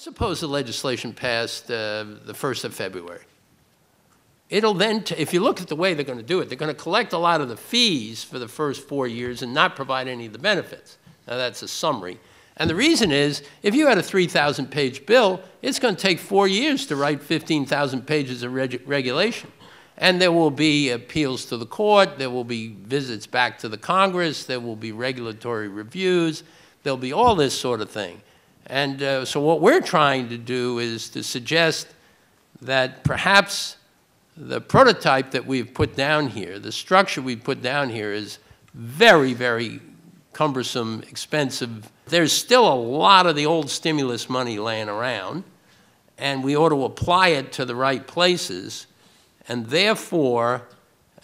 Suppose the legislation passed the 1st of February. It'll then, if you look at the way they're going to do it, they're going to collect a lot of the fees for the first 4 years and not provide any of the benefits. Now, that's a summary. And the reason is, if you had a 3,000-page bill, it's going to take 4 years to write 15,000 pages of regulation. And there will be appeals to the court, there will be visits back to the Congress, there will be regulatory reviews, there'll be all this sort of thing. And so what we're trying to do is to suggest that perhaps the prototype that we've put down here, the structure we've put down here is very, very cumbersome, expensive. There's still a lot of the old stimulus money laying around, and we ought to apply it to the right places. And therefore,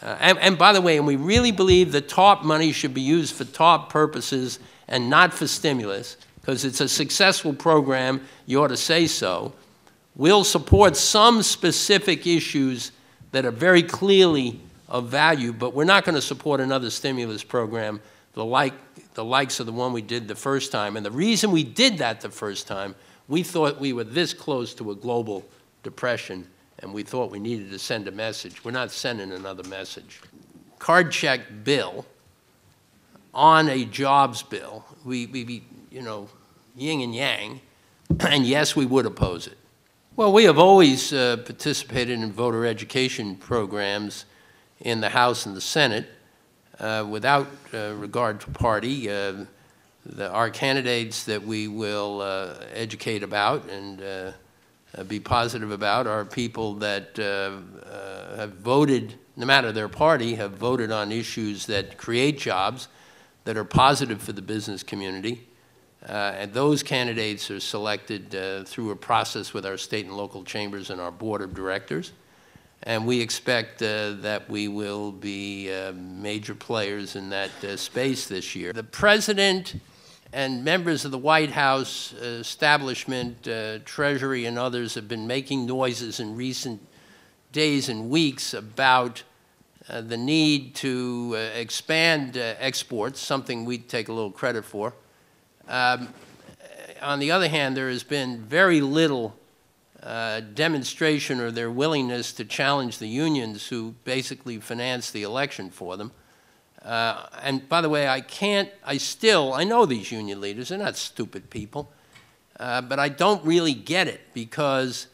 and by the way, and we really believe that TARP money should be used for TARP purposes and not for stimulus, because it's a successful program, you ought to say so. We'll support some specific issues that are very clearly of value, but we're not going to support another stimulus program the likes of the one we did the first time. And the reason we did that the first time, we thought we were this close to a global depression, and we thought we needed to send a message. We're not sending another message. Card check bill on a jobs bill, we you know, yin and yang, and yes, we would oppose it. Well, we have always participated in voter education programs in the House and the Senate without regard to party. Our candidates that we will educate about and be positive about are people that have voted, no matter their party, have voted on issues that create jobs, that are positive for the business community. And those candidates are selected through a process with our state and local chambers and our board of directors. And we expect that we will be major players in that space this year. The president and members of the White House, establishment, Treasury, and others have been making noises in recent days and weeks about the need to expand exports, something we take a little credit for. On the other hand, there has been very little demonstration or their willingness to challenge the unions who basically finance the election for them. And by the way, I know these union leaders, they're not stupid people, but I don't really get it, because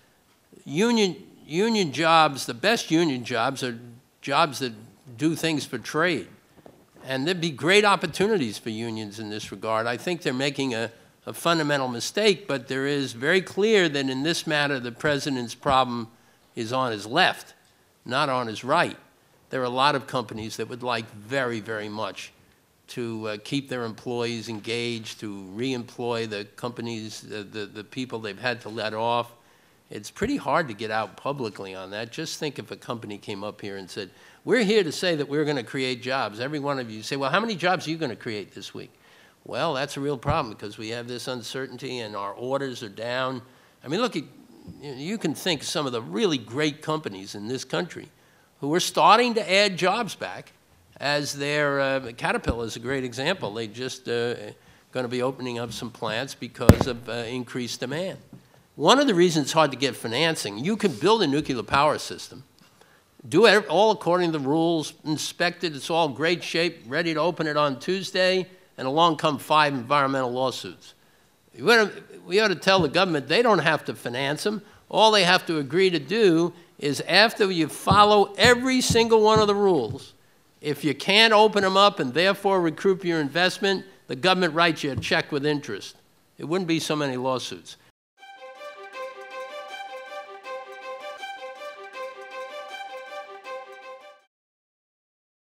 union jobs, the best union jobs are jobs that do things for trade. And there'd be great opportunities for unions in this regard. I think they're making a fundamental mistake, but there is very clear that in this matter, the president's problem is on his left, not on his right. There are a lot of companies that would like very, very much to keep their employees engaged, to re-employ the companies, the people they've had to let off. It's pretty hard to get out publicly on that. Just think if a company came up here and said, we're here to say that we're going to create jobs. Every one of you say, well, how many jobs are you going to create this week? Well, that's a real problem, because we have this uncertainty and our orders are down. I mean, look, you can think of some of the really great companies in this country who are starting to add jobs back, as their Caterpillar is a great example. They just going to be opening up some plants because of increased demand. One of the reasons it's hard to get financing, you can build a nuclear power system, do it all according to the rules, inspect it, it's all great shape, ready to open it on Tuesday, and along come 5 environmental lawsuits. We ought to tell the government they don't have to finance them. All they have to agree to do is, after you follow every single one of the rules, if you can't open them up and therefore recoup your investment, the government writes you a check with interest. It wouldn't be so many lawsuits.